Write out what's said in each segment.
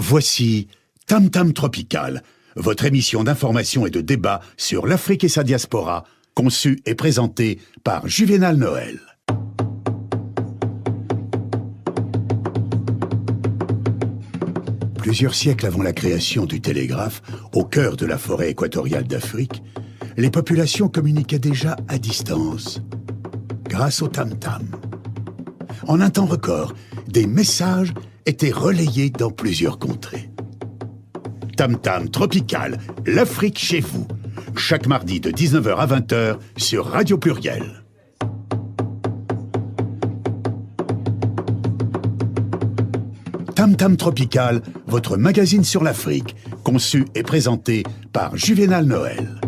Voici Tam Tam Tropical, votre émission d'information et de débat sur l'Afrique et sa diaspora, conçue et présentée par Juvénal Noël. Plusieurs siècles avant la création du télégraphe, au cœur de la forêt équatoriale d'Afrique, les populations communiquaient déjà à distance, grâce au tam-tam. En un temps record, des messages étaient relayés dans plusieurs contrées. Tam Tam Tropical, l'Afrique chez vous, chaque mardi de 19h à 20h sur Radio Pluriel. Tam Tam Tropical, votre magazine sur l'Afrique, conçu et présenté par Juvénal Noël.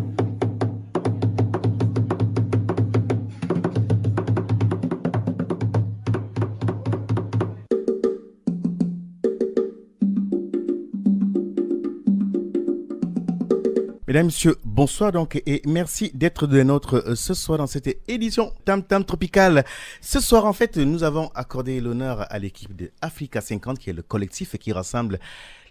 Mesdames, Messieurs, bonsoir donc et merci d'être de nôtres ce soir dans cette édition Tam Tam Tropical. Ce soir, en fait, nous avons accordé l'honneur à l'équipe de Africa 50, qui est le collectif qui rassemble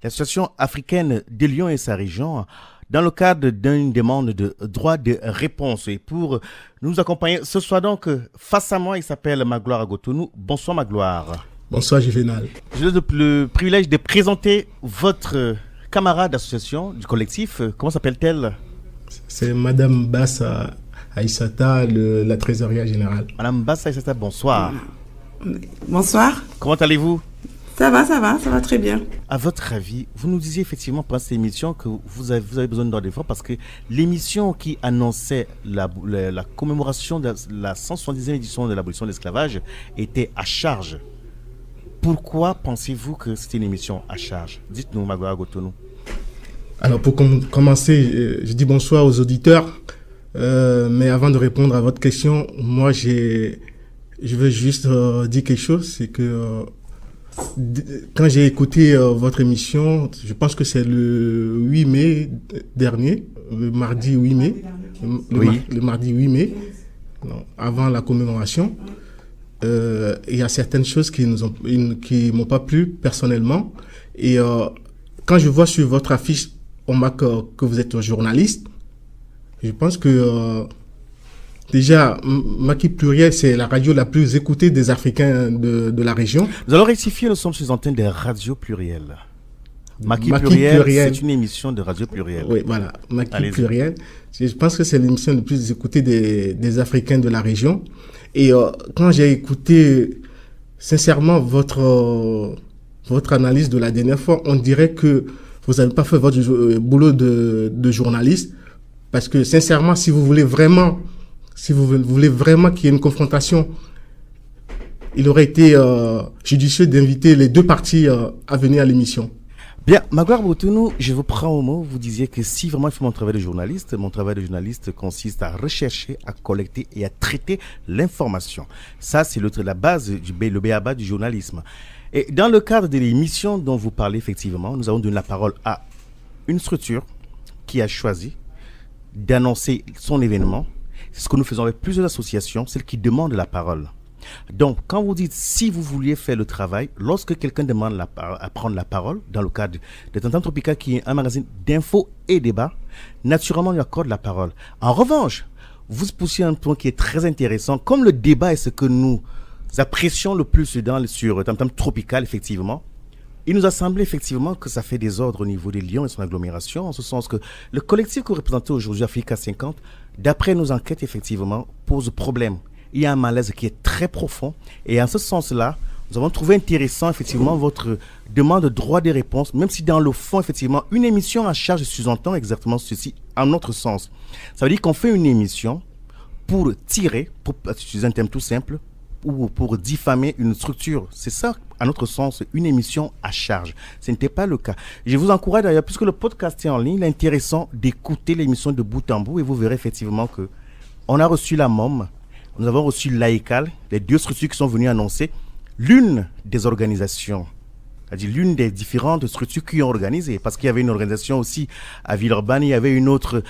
l'association africaine de Lyon et sa région dans le cadre d'une demande de droit de réponse. Et pour nous accompagner ce soir donc, face à moi, il s'appelle Magloire Agotonou. Bonsoir Magloire. Bonsoir Juvénal. J'ai le privilège de présenter votre camarade d'association, du collectif. Comment s'appelle-t-elle? C'est Madame Bassa Aïssata, la trésorière générale. Madame Bassa Aïssata, bonsoir. Bonsoir. Comment allez-vous? Ça va très bien. À votre avis, vous nous disiez effectivement pendant cette émission que vous avez besoin d'un effort parce que l'émission qui annonçait la commémoration de la 170e édition de l'abolition de l'esclavage était à charge. Pourquoi pensez-vous que c'était une émission à charge? Dites-nous, Magloire Agotonou. Alors, pour commencer, je dis bonsoir aux auditeurs. Mais avant de répondre à votre question, moi, je veux juste dire quelque chose. C'est que quand j'ai écouté votre émission, je pense que c'est le 8 mai dernier, le mardi 8 mai. Le mardi 8 mai, avant la commémoration. Il y a certaines choses qui m'ont pas plu personnellement. Et quand je vois sur votre affiche, on marque que vous êtes journaliste. Je pense que déjà, Maki Pluriel, c'est la radio la plus écoutée des Africains de la région. Nous allons rectifier, nous sommes sur les antennes de Radio Pluriel. Maki Pluriel, c'est une émission de Radio Pluriel. Oui, voilà, Maki Pluriel. Je pense que c'est l'émission la plus écoutée des Africains de la région. Et quand j'ai écouté sincèrement votre analyse de la dernière fois, on dirait que vous n'avez pas fait votre boulot de journaliste. Parce que sincèrement, si vous voulez vraiment qu'il y ait une confrontation, il aurait été judicieux d'inviter les deux parties à venir à l'émission. Bien, Magloire Agotonou, je vous prends au mot. Vous disiez que si vraiment il faut mon travail de journaliste consiste à rechercher, à collecter et à traiter l'information. Ça, c'est la base, le b.a.-ba du journalisme. Et dans le cadre de l'émission dont vous parlez, effectivement, nous avons donné la parole à une structure qui a choisi d'annoncer son événement. C'est ce que nous faisons avec plusieurs associations, celles qui demandent la parole. Donc, quand vous dites si vous vouliez faire le travail, lorsque quelqu'un demande à prendre la parole, dans le cadre de Tam Tam Tropical, qui est un magazine d'infos et débats, naturellement, on lui accorde la parole. En revanche, vous poussez un point qui est très intéressant. Comme le débat est ce que nous apprécions le plus sur Tam Tam Tropical, effectivement, il nous a semblé effectivement que ça fait désordre au niveau des Lyon et son agglomération, en ce sens que le collectif que vous représentez aujourd'hui, Africa 50, d'après nos enquêtes, effectivement, pose problème. Il y a un malaise qui est très profond. Et en ce sens-là, nous avons trouvé intéressant, effectivement, votre demande de droit de réponse, même si dans le fond, effectivement, une émission à charge sous-entend exactement ceci, en notre sens. Ça veut dire qu'on fait une émission pour tirer, pour utiliser un terme tout simple, ou pour diffamer une structure. C'est ça, à notre sens, une émission à charge. Ce n'était pas le cas. Je vous encourage d'ailleurs, puisque le podcast est en ligne, il est intéressant d'écouter l'émission de bout en bout et vous verrez effectivement que on a reçu la MOM, nous avons reçu l'AICAL, les deux structures qui sont venues annoncer l'une des organisations, c'est-à-dire l'une des différentes structures qui ont organisé, parce qu'il y avait une organisation aussi à Villeurbanne, il y avait une autre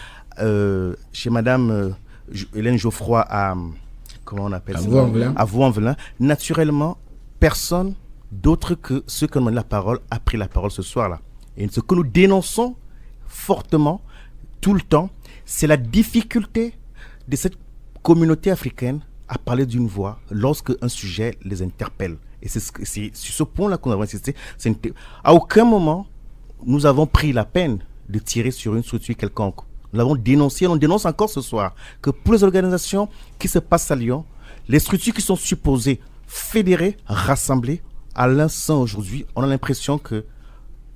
chez Madame Hélène Geoffroy à comment on appelle ça ? À Vaux-en-Velin. Naturellement, personne d'autres que ceux qui ont demandé la parole, a pris la parole ce soir-là. Et ce que nous dénonçons fortement, tout le temps, c'est la difficulté de cette communauté africaine à parler d'une voix lorsque un sujet les interpelle. Et c'est sur ce point-là qu'on a insisté. À aucun moment, nous avons pris la peine de tirer sur une structure quelconque. Nous l'avons dénoncé, on dénonce encore ce soir que pour les organisations qui se passent à Lyon, les structures qui sont supposées fédérer, rassembler, à l'instant aujourd'hui, on a l'impression qu'il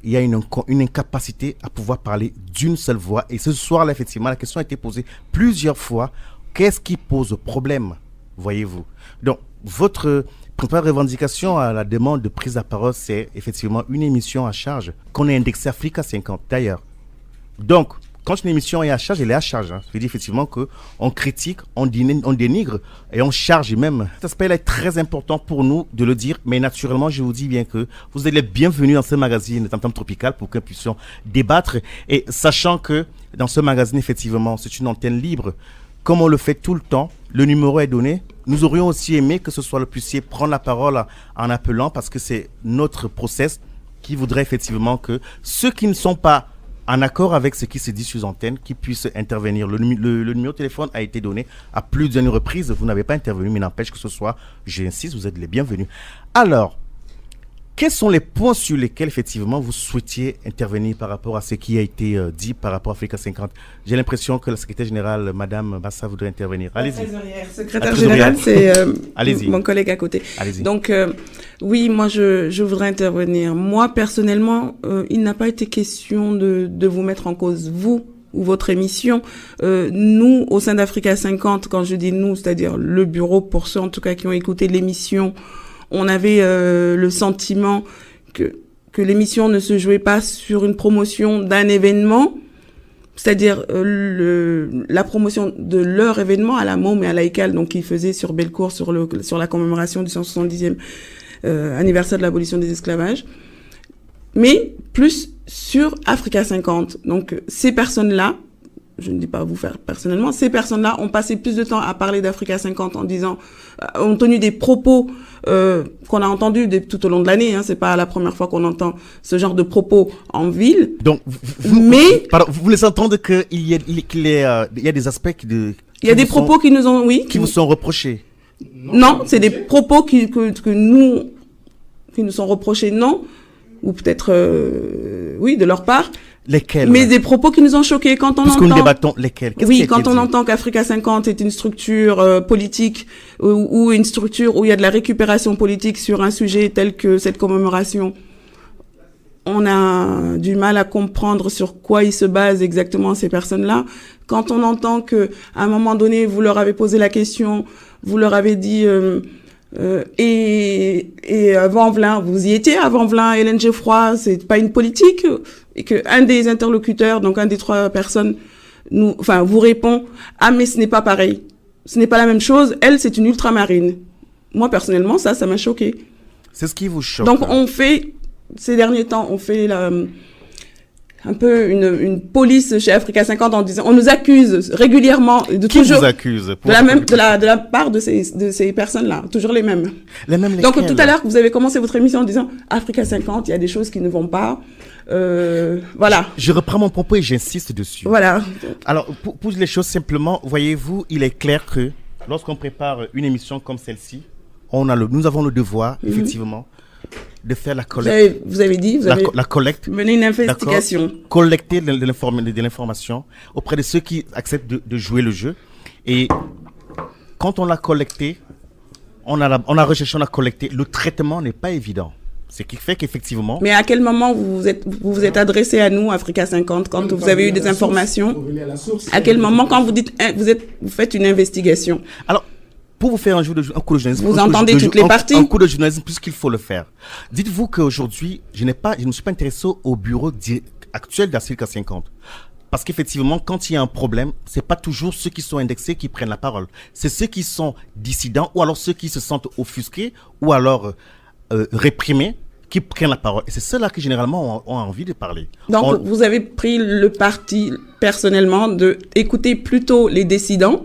y a une incapacité à pouvoir parler d'une seule voix. Et ce soir-là, effectivement, la question a été posée plusieurs fois. Qu'est-ce qui pose problème, voyez-vous? Donc, votre principale revendication à la demande de prise de parole, c'est effectivement une émission à charge qu'on a indexée Africa 50, d'ailleurs. Donc, quand une émission est à charge, elle est à charge. Ça veut dire effectivement qu'on critique, on dénigre et on charge même. Cet aspect-là est très important pour nous de le dire, mais naturellement, je vous dis bien que vous êtes les bienvenus dans ce magazine de Tam Tam Tropical pour que nous puissions débattre. Et sachant que dans ce magazine, effectivement, c'est une antenne libre, comme on le fait tout le temps, le numéro est donné. Nous aurions aussi aimé que ce soit le puissiez prendre la parole en appelant parce que c'est notre process qui voudrait effectivement que ceux qui ne sont pas en accord avec ce qui se dit sur antenne, qui puissent intervenir. Le numéro de téléphone a été donné à plus d'une reprise. Vous n'avez pas intervenu, mais n'empêche que ce soit, j'insiste, vous êtes les bienvenus. Alors, quels sont les points sur lesquels, effectivement, vous souhaitiez intervenir par rapport à ce qui a été dit par rapport à Africa 50? J'ai l'impression que la secrétaire générale, Madame Bassa, voudrait intervenir. Allez-y. Secrétaire générale, c'est mon collègue à côté. Allez-y. Donc, oui, moi, je voudrais intervenir. Moi, personnellement, il n'a pas été question de vous mettre en cause, vous ou votre émission. Nous, au sein d'Africa 50, quand je dis nous, c'est-à-dire le bureau, pour ceux en tout cas qui ont écouté l'émission, on avait le sentiment que l'émission ne se jouait pas sur une promotion d'un événement, c'est-à-dire la promotion de leur événement à la MOM et à l'AICAL, donc qu'ils faisaient sur Bellecour, sur la commémoration du 170e anniversaire de l'abolition des esclavages, mais plus sur Africa 50. Donc ces personnes-là, je ne dis pas vous faire personnellement, ces personnes-là ont passé plus de temps à parler d'Africa 50 en disant, ont tenu des propos qu'on a entendus tout au long de l'année. C'est pas la première fois qu'on entend ce genre de propos en ville. Donc, vous laissez entendre qu'il y a des aspects il y a des propos qui nous ont, qui vous sont reprochés. Non, c'est des propos qui nous sont reprochés, non, ou peut-être de leur part. Lesquels? Mais des propos qui nous ont choqués quand on entend. Nous débattons lesquels? Quand on entend qu'Africa 50 est une structure politique ou une structure où il y a de la récupération politique sur un sujet tel que cette commémoration, on a du mal à comprendre sur quoi ils se basent exactement ces personnes-là. Quand on entend que à un moment donné vous leur avez posé la question, vous leur avez dit et Vanvelin, vous y étiez à Vanvelin, Hélène Geoffroy, c'est pas une politique, et que un des interlocuteurs, donc un des trois personnes, vous répond, mais ce n'est pas pareil, ce n'est pas la même chose. Elle, c'est une ultramarine. Moi personnellement, ça m'a choqué. C'est ce qui vous choque. Donc ces derniers temps, on fait un peu une police chez Africa 50 en disant, on nous accuse régulièrement de Qui toujours. Vous accuse de la part de ces personnes-là, toujours les mêmes. Donc tout à l'heure, vous avez commencé votre émission en disant Africa 50, il y a des choses qui ne vont pas. Voilà. Je reprends mon propos et j'insiste dessus. Voilà. Alors, pour les choses simplement, voyez-vous, il est clair que lorsqu'on prépare une émission comme celle-ci, nous avons le devoir, effectivement, de faire la collecte. Vous avez dit, la collecte. Mener une investigation. Collecter de l'information auprès de ceux qui acceptent de jouer le jeu. Et quand on l'a collecté, on a recherché, on a collecté, le traitement n'est pas évident. Ce qui fait qu'effectivement... Mais à quel moment vous vous êtes adressé à nous, Africa 50, quand vous avez eu des informations? À quel moment, quand vous dites, vous faites une investigation? Alors, pour vous faire un coup de journalisme... Vous entendez toutes les parties? Un coup de journalisme, puisqu'il faut le faire. Dites-vous qu'aujourd'hui, je ne me suis pas intéressé au bureau actuel d'Africa 50. Parce qu'effectivement, quand il y a un problème, c'est pas toujours ceux qui sont indexés qui prennent la parole. C'est ceux qui sont dissidents, ou alors ceux qui se sentent offusqués, ou alors réprimés, qui prennent la parole. Et c'est ceux-là qui généralement ont envie de parler. Donc, vous avez pris le parti, personnellement, d'écouter plutôt les dissidents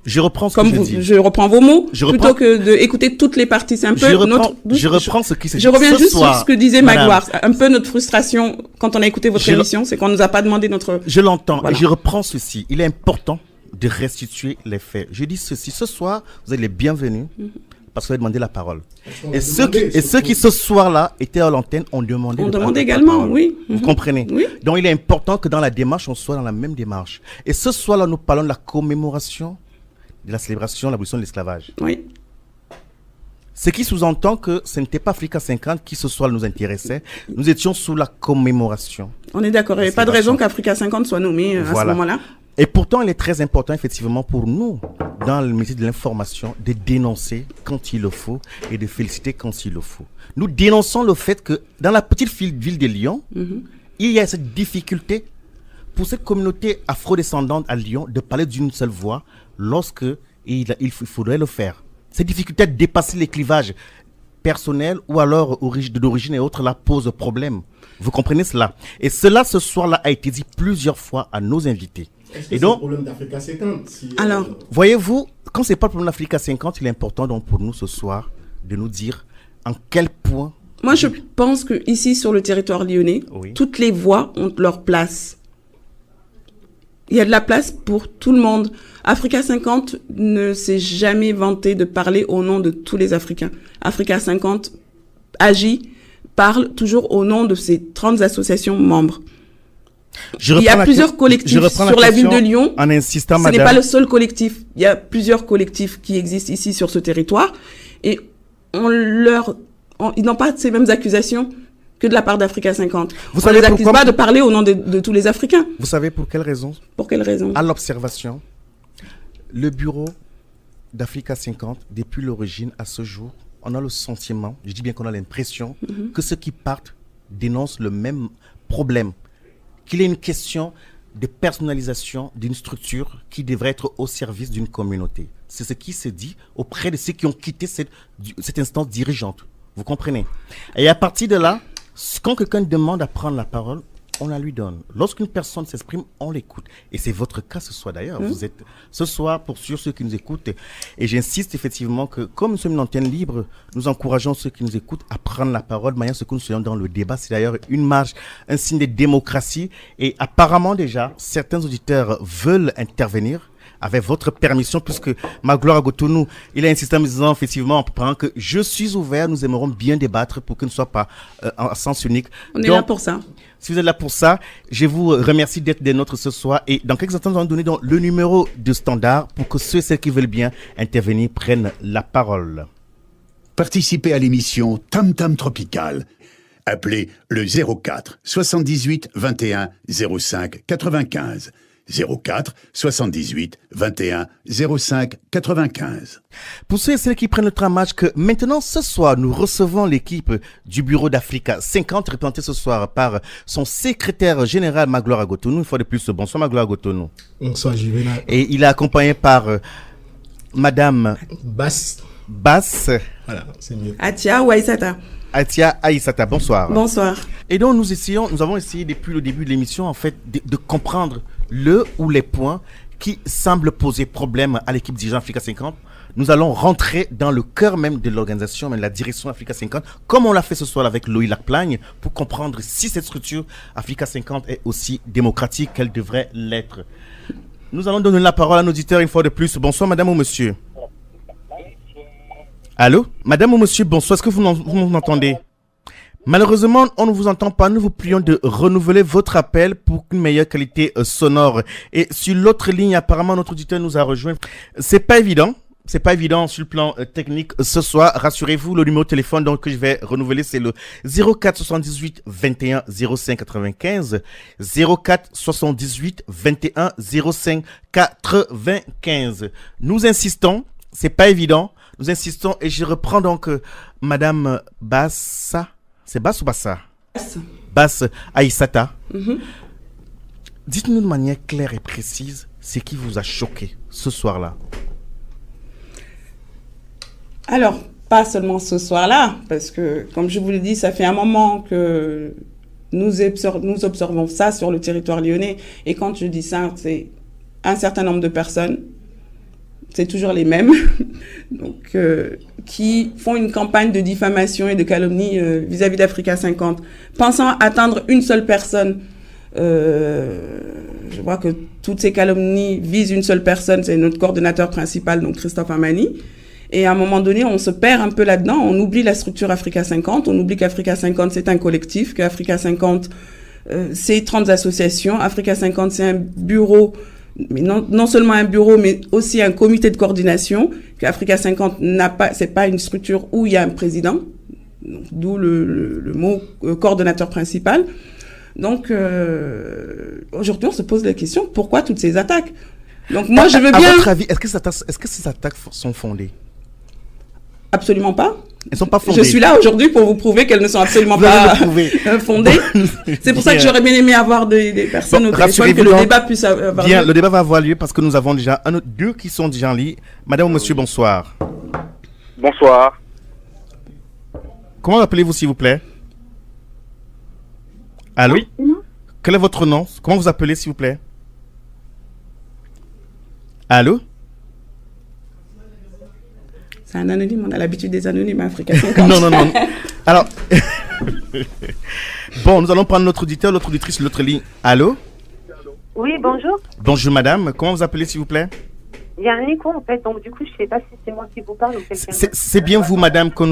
Je reprends ce Comme que vous, je dis. je reprends vos mots, Je plutôt reprends- que d'écouter toutes les parties. C'est un peu Je reprends ce qui s'est dit. Je reviens Ce juste soir, sur ce que disait madame, Magloire. Un peu notre frustration quand on a écouté votre émission, c'est qu'on nous a pas demandé notre... Je l'entends. Voilà. Et je reprends ceci. Il est important de restituer les faits. Je dis ceci. Ce soir, vous êtes les bienvenus parce que vous avez demandé la parole. Et ceux qui ce soir-là étaient à l'antenne ont demandé. On de demande prendre la également, parole. oui. Vous comprenez? Oui. Donc il est important que dans la démarche, on soit dans la même démarche. Et ce soir-là, nous parlons de la commémoration de la célébration de l'abolition de l'esclavage. Oui. Ce qui sous-entend que ce n'était pas Africa 50 qui ce soir nous intéressait. Nous étions sous la commémoration. On est d'accord. Il n'y avait pas de raison qu'Africa 50 soit nommé à ce Voilà. moment-là. Et pourtant, il est très important, effectivement, pour nous, dans le métier de l'information, de dénoncer quand il le faut et de féliciter quand il le faut. Nous dénonçons le fait que dans la petite ville de Lyon, il y a cette difficulté pour cette communauté afrodescendante à Lyon de parler d'une seule voix lorsque il faudrait le faire. Cette difficulté de dépasser les clivages personnels ou alors d'origine et autres là pose problème. Vous comprenez cela? Et cela, ce soir-là, a été dit plusieurs fois à nos invités. Est-ce que Et c'est donc, le problème d'Africa 50 si, Alors, voyez-vous, quand c'est pas le problème d'Africa 50, il est important donc pour nous ce soir de nous dire en quel point. moi, je pense que ici, sur le territoire lyonnais, Oui. toutes les voix ont leur place. Il y a de la place pour tout le monde. Africa 50 ne s'est jamais vanté de parler au nom de tous les Africains. Africa 50 agit, parle toujours au nom de ses 30 associations membres. Il y a plusieurs collectifs sur la ville de Lyon. En insistant, Ce madame. n'est pas le seul collectif. Il y a plusieurs collectifs qui existent ici sur ce territoire. Et ils n'ont pas ces mêmes accusations que de la part d'Africa 50. Vous On savez les accuse pourquoi- pas de parler au nom de tous les Africains. Vous savez pour quelle raison? Pour quelle raison? À l'observation, le bureau d'Africa 50, depuis l'origine à ce jour, on a le sentiment, je dis bien qu'on a l'impression, que ceux qui partent dénoncent le même problème. Qu'il y ait une question de personnalisation d'une structure qui devrait être au service d'une communauté. C'est ce qui se dit auprès de ceux qui ont quitté cette instance dirigeante. Vous comprenez? Et à partir de là, quand quelqu'un demande à prendre la parole, on la lui donne. Lorsqu'une personne s'exprime, on l'écoute. Et c'est votre cas ce soir d'ailleurs. Vous êtes ce soir, pour ceux qui nous écoutent, et j'insiste effectivement que comme nous sommes une antenne libre, nous encourageons ceux qui nous écoutent à prendre la parole de manière à ce que nous soyons dans le débat. C'est d'ailleurs une marge, un signe de démocratie. Et apparemment déjà, certains auditeurs veulent intervenir avec votre permission, puisque Magloire Agotounou, il a insisté en me disant effectivement en préparant que je suis ouvert, nous aimerons bien débattre pour que ne soit pas en sens unique. On est là pour ça. Si vous êtes là pour ça, je vous remercie d'être des nôtres ce soir. Et dans quelques instants, nous allons donner donc le numéro de standard pour que ceux et celles qui veulent bien intervenir prennent la parole. Participez à l'émission Tam Tam Tropical. Appelez le 04 78 21 05 95. 04 78 21 05 95. Pour ceux et celles qui prennent le train match, que maintenant ce soir, nous recevons l'équipe du bureau d'Africa 50, représentée ce soir par son secrétaire général Magloire Agotounou. Une fois de plus, bonsoir Magloire Agotounou. Bonsoir Juvenal. Et il est accompagné par Madame Basse. Voilà, c'est mieux. Atia ou Aïssata. Atia Aïssata, bonsoir. Bonsoir. Et donc nous avons essayé depuis le début de l'émission en fait de comprendre le ou les points qui semblent poser problème à l'équipe dirigeante Africa 50. Nous allons rentrer dans le cœur même de l'organisation, même de la direction Africa 50, comme on l'a fait ce soir avec Loïc Lacplagne, pour comprendre si cette structure Africa 50 est aussi démocratique qu'elle devrait l'être. Nous allons donner la parole à un auditeur une fois de plus. Bonsoir madame ou monsieur. Allô? Madame ou monsieur, bonsoir. Est-ce que vous nous entendez? Malheureusement, on ne vous entend pas. Nous vous prions de renouveler votre appel pour une meilleure qualité sonore. Et sur l'autre ligne, apparemment, notre auditeur nous a rejoint. C'est pas évident. C'est pas évident sur le plan technique ce soir. Rassurez-vous, le numéro de téléphone donc, que je vais renouveler, c'est le 04 78 21 05 95. 04 78 21 05 95. Nous insistons. C'est pas évident. Nous insistons et je reprends donc Madame Bassa. C'est Basse ou Bassa? Basse Aïssata. Dites-nous de manière claire et précise ce qui vous a choqué ce soir-là. Alors, pas seulement ce soir-là, parce que, comme je vous l'ai dit, ça fait un moment que nous observons ça sur le territoire lyonnais. Et quand je dis ça, c'est un certain nombre de personnes c'est toujours les mêmes, donc qui font une campagne de diffamation et de calomnie vis-à-vis d'Africa 50, pensant atteindre une seule personne. Je vois que toutes ces calomnies visent une seule personne, c'est notre coordonnateur principal, donc Christophe Amani. Et à un moment donné, on se perd un peu là-dedans, on oublie la structure Africa 50, on oublie qu'Africa 50 c'est un collectif, qu'Africa 50 c'est 30 associations, Africa 50 c'est un bureau, mais non seulement un bureau, mais aussi un comité de coordination, qu'Africa 50 c'est pas une structure où il y a un président, d'où le mot coordonnateur principal. Donc aujourd'hui, on se pose la question, pourquoi toutes ces attaques? Donc moi, je veux bien... À votre avis, est-ce que ces attaques sont fondées? Absolument pas. Elles sont pas fondées. Je suis là aujourd'hui pour vous prouver qu'elles ne sont absolument pas fondées. C'est pour ça que j'aurais bien aimé avoir des personnes au téléphone, que le débat puisse avoir lieu. Le débat va avoir lieu parce que nous avons déjà deux qui sont déjà en ligne. Madame ou monsieur, bonsoir. Bonsoir. Comment appelez-vous, s'il vous plaît? Allô? Oui. Quel est votre nom? Comment vous appelez, s'il vous plaît? Allô? C'est un anonyme, on a l'habitude des anonymes Africa 50. Non. Alors, bon, nous allons prendre notre auditeur, notre auditrice, l'autre ligne. Allô? Oui, bonjour. Bonjour madame, comment vous appelez, s'il vous plaît? Il y a un écho en fait, donc du coup je ne sais pas si c'est moi qui vous parle ou quelqu'un d'autre. C'est bien vous madame que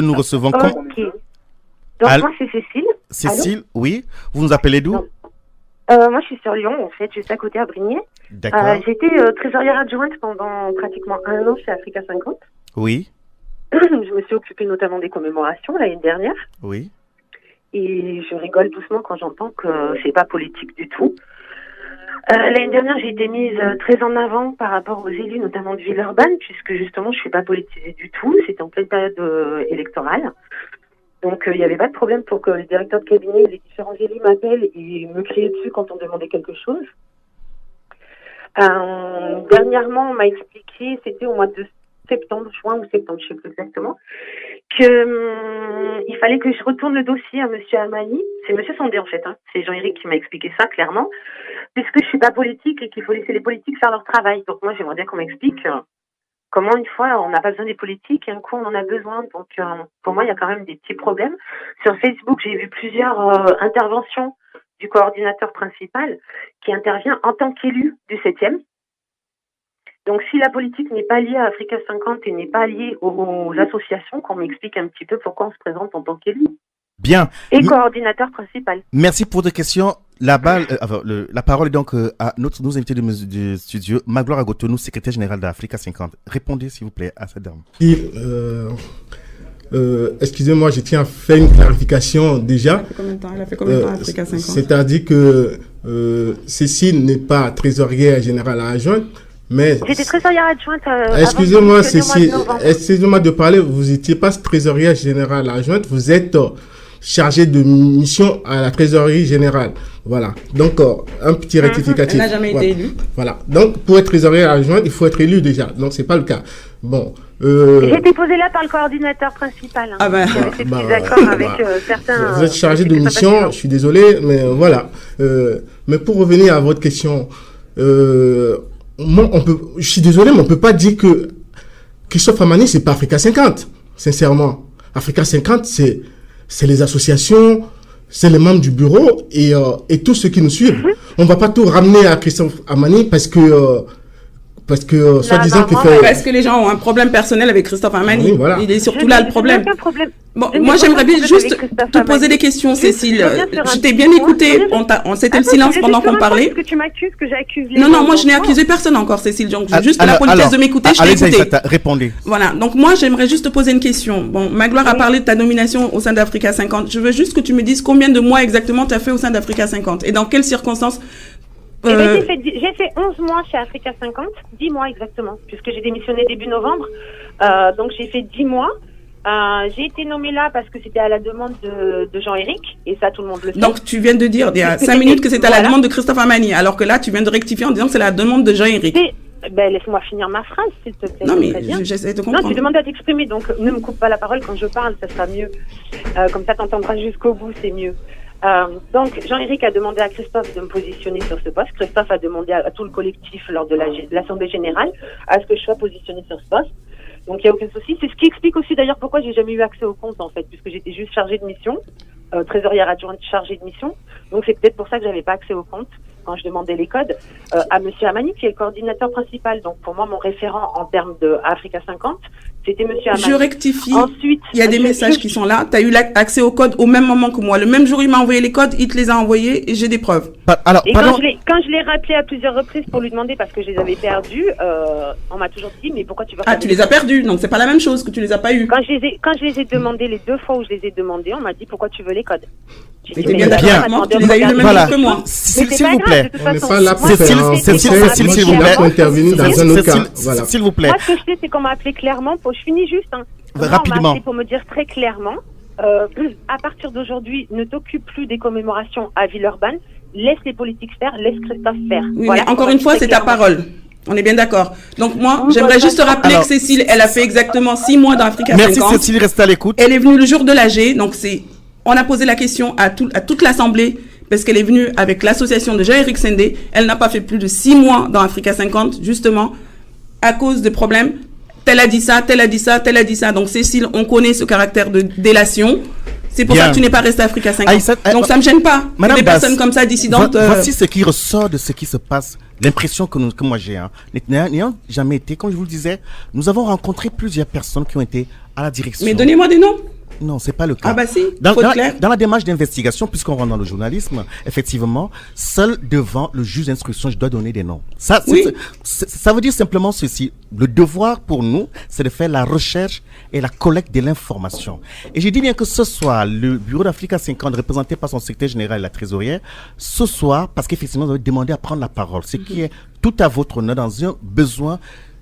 nous recevons. Ok. Donc moi c'est Cécile. Cécile, Allô? Oui. Vous nous appelez d'où? Moi je suis sur Lyon en fait, juste à côté à Brignais. D'accord. J'étais trésorière adjointe pendant pratiquement 1 an chez Africa 50. Oui. Je me suis occupée notamment des commémorations l'année dernière. Oui. Et je rigole doucement quand j'entends que c'est pas politique du tout. L'année dernière, j'ai été mise très en avant par rapport aux élus, notamment de Villeurbanne, puisque justement, je suis pas politisée du tout. C'était en pleine période électorale. Donc, il n'y avait pas de problème pour que le directeur de cabinet et les différents élus m'appellent et me criaient dessus quand on demandait quelque chose. Dernièrement, on m'a expliqué, c'était au mois de juin ou septembre, je sais plus exactement, que il fallait que je retourne le dossier à monsieur Amani. C'est monsieur Sandé en fait, hein. C'est Jean-Éric qui m'a expliqué ça clairement, puisque je suis pas politique et qu'il faut laisser les politiques faire leur travail. Donc moi j'aimerais bien qu'on m'explique comment une fois on n'a pas besoin des politiques et un coup on en a besoin. Donc pour moi il y a quand même des petits problèmes. Sur Facebook j'ai vu plusieurs interventions du coordinateur principal qui intervient en tant qu'élu du 7e. Donc, si la politique n'est pas liée à Africa 50 et n'est pas liée aux associations, qu'on m'explique un petit peu pourquoi on se présente en tant qu'élu. Bien. Et coordinateur principal. Merci pour votre question. La parole est donc à nos invités du studio, Magloire Agotonou, secrétaire général d'Africa 50. Répondez, s'il vous plaît, à cette dame. Excusez-moi, je tiens à faire une clarification déjà. Elle a fait combien de temps Africa 50? C'est-à-dire que Cécile n'est pas trésorière générale adjointe. Mais j'étais trésorière adjointe. Excusez-moi, excusez-moi de parler. Vous n'étiez pas trésorière générale adjointe. Vous êtes chargée de mission à la trésorerie générale. Voilà. Donc un petit rectificatif. Elle n'a jamais été élue. Voilà. Donc pour être trésorière adjointe, il faut être élu déjà. Donc c'est pas le cas. Bon. J'ai été posée là par le coordinateur principal. Hein. Ah ben. J'avais des petits accords avec certains. Vous êtes chargée de mission. Je suis désolé, mais voilà. Mais pour revenir à votre question. Moi, je suis désolé, mais on peut pas dire que Christophe Amani, c'est pas Africa 50. Sincèrement. Africa 50, c'est les associations, c'est les membres du bureau et tous ceux qui nous suivent. On va pas tout ramener à Christophe Amani parce que soi-disant qu'il fait... Parce que les gens ont un problème personnel avec Christophe Amani. Oui, voilà. Il est surtout là le problème. Bon, moi, j'aimerais bien juste te poser des questions, Cécile. Je t'ai bien écouté. C'était le silence pendant qu'on parlait. Est-ce que tu m'accuses que j'accuse les Non, moi, je n'ai accusé personne encore, Cécile. Donc, j'ai juste la politesse de m'écouter. Je t'ai écouté. Répondez. Voilà. Donc, moi, j'aimerais juste te poser une question. Bon, Magloire a parlé de ta nomination au sein d'Africa 50. Je veux juste que tu me dises combien de mois exactement tu as fait au sein d'Africa 50 et dans quelles circonstances. J'ai fait 11 mois chez Africa 50, 10 mois exactement, puisque j'ai démissionné début novembre. Donc j'ai fait 10 mois. J'ai été nommée là parce que c'était à la demande de Jean-Éric, et ça tout le monde le sait. Donc tu viens de dire il y a 5 minutes que c'était à la demande de Christophe Amani, alors que là tu viens de rectifier en disant que c'est la demande de Jean-Éric. Laisse-moi finir ma phrase, s'il te plaît. Non, mais j'essaie de comprendre. Non, tu demandes à t'exprimer, donc ne me coupe pas la parole quand je parle, ça sera mieux. Comme ça, t'entendras jusqu'au bout, c'est mieux. Donc, Jean-Éric a demandé à Christophe de me positionner sur ce poste. Christophe a demandé à tout le collectif lors de l'Assemblée générale à ce que je sois positionnée sur ce poste. Donc, il n'y a aucun souci. C'est ce qui explique aussi d'ailleurs pourquoi j'ai jamais eu accès au compte, en fait, puisque j'étais juste chargée de mission, trésorière adjointe chargée de mission. Donc, c'est peut-être pour ça que j'avais pas accès au compte quand je demandais les codes à Monsieur Amani, qui est le coordinateur principal. Donc, pour moi, mon référent en termes de Africa 50, c'était Monsieur Amani. Je rectifie. Ensuite, il y a des messages qui sont là. Tu as eu accès aux codes au même moment que moi. Le même jour, il m'a envoyé les codes, il te les a envoyés et j'ai des preuves. Alors, et pardon. quand je l'ai rappelé à plusieurs reprises pour lui demander parce que je les avais perdus, on m'a toujours dit mais pourquoi tu vas Ah, tu les as perdus, donc c'est pas la même chose que tu les as pas eu. Quand je les ai demandés les 2 fois où je les ai demandés, on m'a dit pourquoi tu veux les codes. J'ai dit, bien d'accord, tu les as eu le même Voilà. jour que moi. S'il vous plaît. On n'est pas là pour Cécile, faire un Cécile, procès. Cécile, Moi, je s'il suis vous là plaît. pour intervenir dans un autre cas. Voilà. S'il vous plaît. Moi, ce que je sais, c'est qu'on m'a appelé clairement, je finis juste, hein. Moi, Rapidement. on m'a appelé pour me dire très clairement, à partir d'aujourd'hui, ne t'occupe plus des commémorations à Villeurbanne, laisse les politiques faire, laisse Christophe faire. Oui, Voilà, mais encore une fois, c'est ta parole. On est bien d'accord. Donc moi, Oui, j'aimerais voilà. juste rappeler Alors, que Cécile, elle a fait exactement 6 mois dans Africa Merci 50. Cécile, restez à l'écoute. Elle est venue le jour de l'AG, donc on a posé la question à toute l'Assemblée, parce qu'elle est venue avec l'association de Jean-Éric Sendé. Elle n'a pas fait plus de 6 mois dans Africa 50, justement, à cause de problèmes. Tel a dit ça, tel a dit ça, tel a dit ça. Donc Cécile, on connaît ce caractère de délation. C'est pour Bien. ça que tu n'es pas restée à Africa 50. Aïssa, Donc ça me gêne pas. Madame Des Basse, personnes comme ça, dissidentes. Voici ce qui ressort de ce qui se passe. L'impression que moi j'ai, hein. N'ayant jamais été, comme je vous le disais, nous avons rencontré plusieurs personnes qui ont été à la direction. Mais donnez-moi des noms. Non, c'est pas le cas. Ah bah si, Dans, faut être dans- clair. dans la démarche d'investigation, puisqu'on rentre dans le journalisme, effectivement, seul devant le juge d'instruction, je dois donner des noms. Ça, Oui. ça veut dire simplement ceci. Le devoir pour nous, c'est de faire la recherche et la collecte de l'information. Et j'ai dit bien que ce soir, le bureau d'Africa 50, représenté par son secrétaire général et la trésorière, ce soir, parce qu'effectivement, vous avez demandé à prendre la parole, ce qui est tout à votre honneur dans un besoin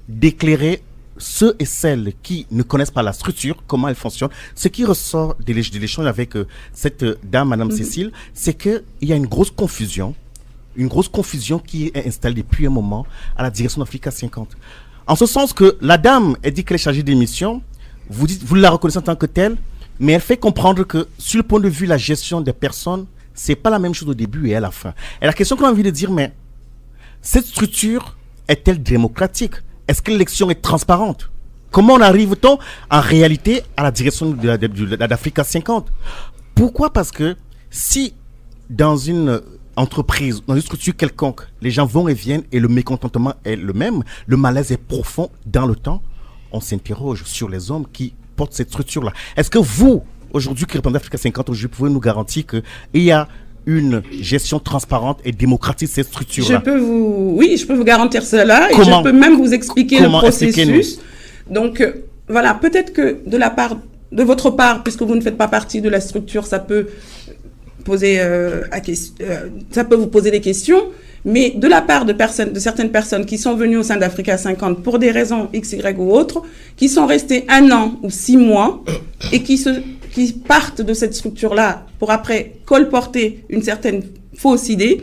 d'éclairer ceux et celles qui ne connaissent pas la structure, comment elle fonctionne. Ce qui ressort de l'échange avec cette dame, Madame Cécile, c'est qu'il y a une grosse confusion qui est installée depuis un moment à la direction d'Africa 50. En ce sens que la dame, elle dit qu'elle est chargée des missions, vous la reconnaissez en tant que telle, mais elle fait comprendre que sur le point de vue de la gestion des personnes, c'est pas la même chose au début et à la fin. Et la question qu'on a envie de dire, mais cette structure est-elle démocratique? Est-ce que l'élection est transparente? Comment en arrive-t-on en réalité à la direction d'Africa 50? Pourquoi? Parce que si dans une entreprise, dans une structure quelconque, les gens vont et viennent et le mécontentement est le même, le malaise est profond dans le temps, on s'interroge sur les hommes qui portent cette structure-là. Est-ce que vous, aujourd'hui, qui représentez Africa 50, vous pouvez nous garantir qu'il y a une gestion transparente et démocratique de cette structure-là? Je peux vous garantir cela. Et Comment? je peux même vous expliquer Comment? le processus. Expliquez-nous. Donc, voilà, peut-être que de votre part, puisque vous ne faites pas partie de la structure, ça peut poser ça peut vous poser des questions. Mais de la part de certaines personnes qui sont venues au sein d'Africa 50 pour des raisons X, Y ou autres, qui sont restées 1 an ou 6 mois et qui partent de cette structure-là pour après colporter une certaine fausse idée,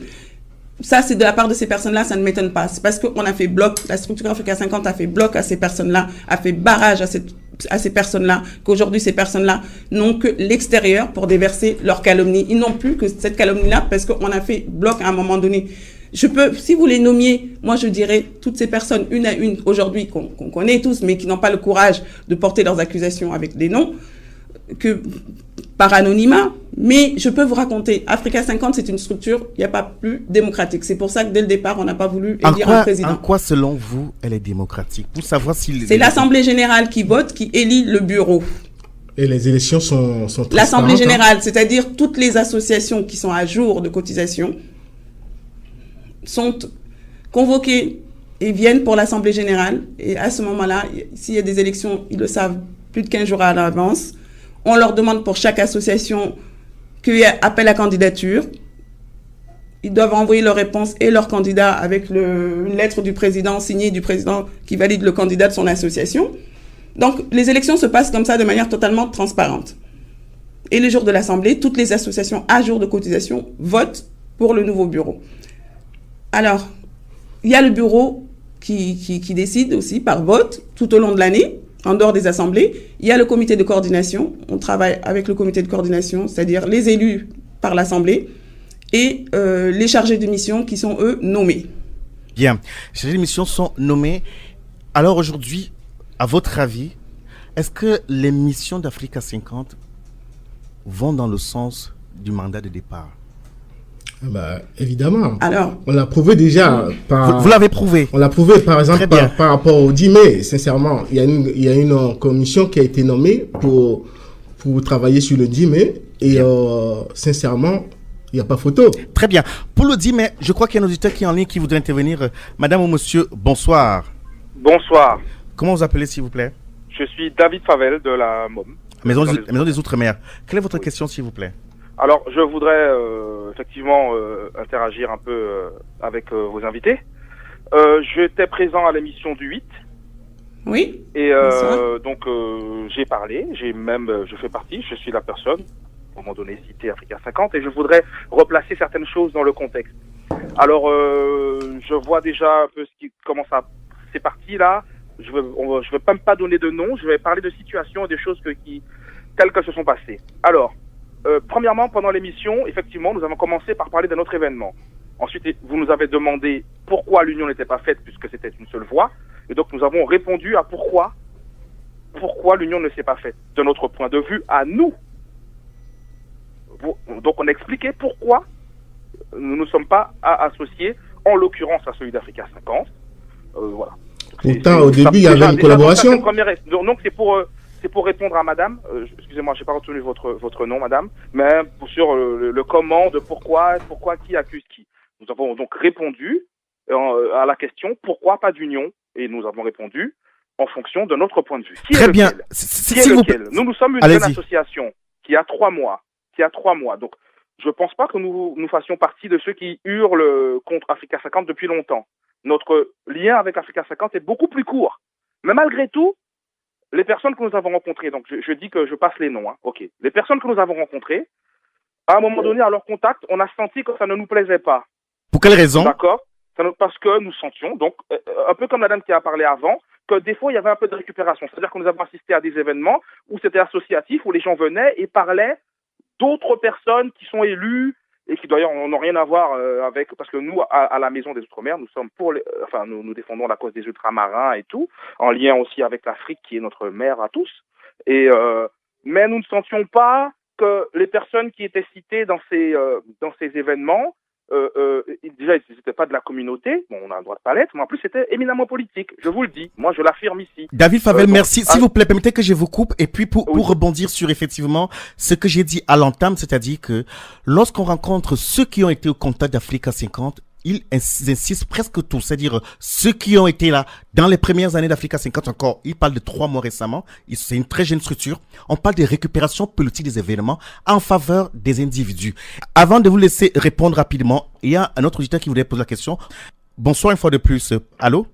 ça c'est de la part de ces personnes-là, ça ne m'étonne pas. C'est parce qu'on a fait bloc, la structure Africa 50 a fait bloc à ces personnes-là, a fait barrage à ces personnes-là, qu'aujourd'hui ces personnes-là n'ont que l'extérieur pour déverser leur calomnie. Ils n'ont plus que cette calomnie-là parce qu'on a fait bloc à un moment donné. Si vous les nommiez, moi je dirais toutes ces personnes, une à une, aujourd'hui, qu'on connaît tous, mais qui n'ont pas le courage de porter leurs accusations avec des noms, que par anonymat, mais je peux vous raconter, Africa 50, c'est une structure, il n'y a pas plus démocratique. C'est pour ça que dès le départ, on n'a pas voulu élire un président. En quoi, selon vous, elle est démocratique? Pour savoir si... C'est l'Assemblée générale qui vote, qui élit le bureau. Et les élections sont transparentes. L'Assemblée générale, c'est-à-dire toutes les associations qui sont à jour de cotisation, sont convoquées et viennent pour l'Assemblée générale. Et à ce moment-là, s'il y a des élections, ils le savent plus de 15 jours à l'avance. On leur demande pour chaque association qu'il y ait appel à candidature. Ils doivent envoyer leur réponse et leur candidat avec une lettre du président, signée du président qui valide le candidat de son association. Donc, les élections se passent comme ça de manière totalement transparente. Et le jour de l'Assemblée, toutes les associations à jour de cotisation votent pour le nouveau bureau. Alors, il y a le bureau qui décide aussi par vote tout au long de l'année, en dehors des assemblées. Il y a le comité de coordination. On travaille avec le comité de coordination, c'est-à-dire les élus par l'Assemblée et les chargés de mission qui sont, eux, nommés. Bien. Les chargés de mission sont nommés. Alors aujourd'hui, à votre avis, est-ce que les missions d'Africa 50 vont dans le sens du mandat de départ? Évidemment. Alors, on l'a prouvé déjà. Vous l'avez prouvé. On l'a prouvé, par exemple, par rapport au 10 mai. Sincèrement, il y a une commission qui a été nommée pour travailler sur le 10 mai. Et sincèrement, il n'y a pas photo. Très bien. Pour le 10 mai, je crois qu'il y a un auditeur qui est en ligne qui voudrait intervenir. Madame ou monsieur, bonsoir. Bonsoir. Comment vous appelez, s'il vous plaît? Je suis David Favel de la MOM. Maison des Outre-mer. Quelle est votre question, s'il vous plaît? Alors, je voudrais effectivement interagir un peu avec vos invités. J'étais présent à l'émission du 8. oui. Et donc, j'ai parlé, je fais partie, je suis la personne, à un moment donné, cité Africa 50, et je voudrais replacer certaines choses dans le contexte. Alors, je vois déjà un peu comment ça, c'est parti là. Je vais pas donner de nom, je vais parler de situations et des choses telles qu'elles se sont passées. Alors, premièrement, pendant l'émission, effectivement, nous avons commencé par parler d'un autre événement. Ensuite, vous nous avez demandé pourquoi l'union n'était pas faite puisque c'était une seule voix. Et donc, nous avons répondu à pourquoi l'union ne s'est pas faite, de notre point de vue, à nous. Donc, on a expliqué pourquoi nous ne sommes pas associés, en l'occurrence à celui d'Africa 50. Voilà. Pourtant, au début, il y avait une collaboration. Donc, c'est pour répondre à madame, excusez-moi, j'ai pas retenu votre nom, madame, mais sur le comment de pourquoi qui accuse qui. Nous avons donc répondu à la question pourquoi pas d'union, et nous avons répondu en fonction de notre point de vue. Très bien. Nous sommes une jeune association qui a 3 mois. Donc, je pense pas que nous fassions partie de ceux qui hurlent contre Africa 50 depuis longtemps. Notre lien avec Africa 50 est beaucoup plus court. Mais malgré tout, les personnes que nous avons rencontrées, donc je dis que je passe les noms, hein, ok. Les personnes que nous avons rencontrées, à un moment donné, à leur contact, on a senti que ça ne nous plaisait pas. Pour quelle raison? D'accord. Parce que nous sentions, donc, un peu comme la dame qui a parlé avant, que des fois, il y avait un peu de récupération. C'est-à-dire que nous avons assisté à des événements où c'était associatif, où les gens venaient et parlaient d'autres personnes qui sont élues et qui d'ailleurs n'ont rien à voir avec, parce que nous, à la Maison des Outre-mer, nous sommes nous défendons la cause des ultramarins et tout, en lien aussi avec l'Afrique qui est notre mère à tous. Et mais nous ne sentions pas que les personnes qui étaient citées dans ces événements, déjà, ils n'étaient pas de la communauté, bon, on a le droit de pas l'être, mais en plus, c'était éminemment politique. Je vous le dis, moi, je l'affirme ici. David Favel, merci. S'il vous plaît, permettez que je vous coupe. Et puis, pour rebondir sur, effectivement, ce que j'ai dit à l'entame, c'est-à-dire que lorsqu'on rencontre ceux qui ont été au contact d'Africa 50, ils insistent presque tous, c'est-à-dire ceux qui ont été là dans les premières années d'Africa 50 encore, ils parlent de 3 mois récemment, c'est une très jeune structure, on parle de récupération politique des événements en faveur des individus. Avant de vous laisser répondre rapidement, il y a un autre auditeur qui voudrait poser la question. Bonsoir une fois de plus. Allô?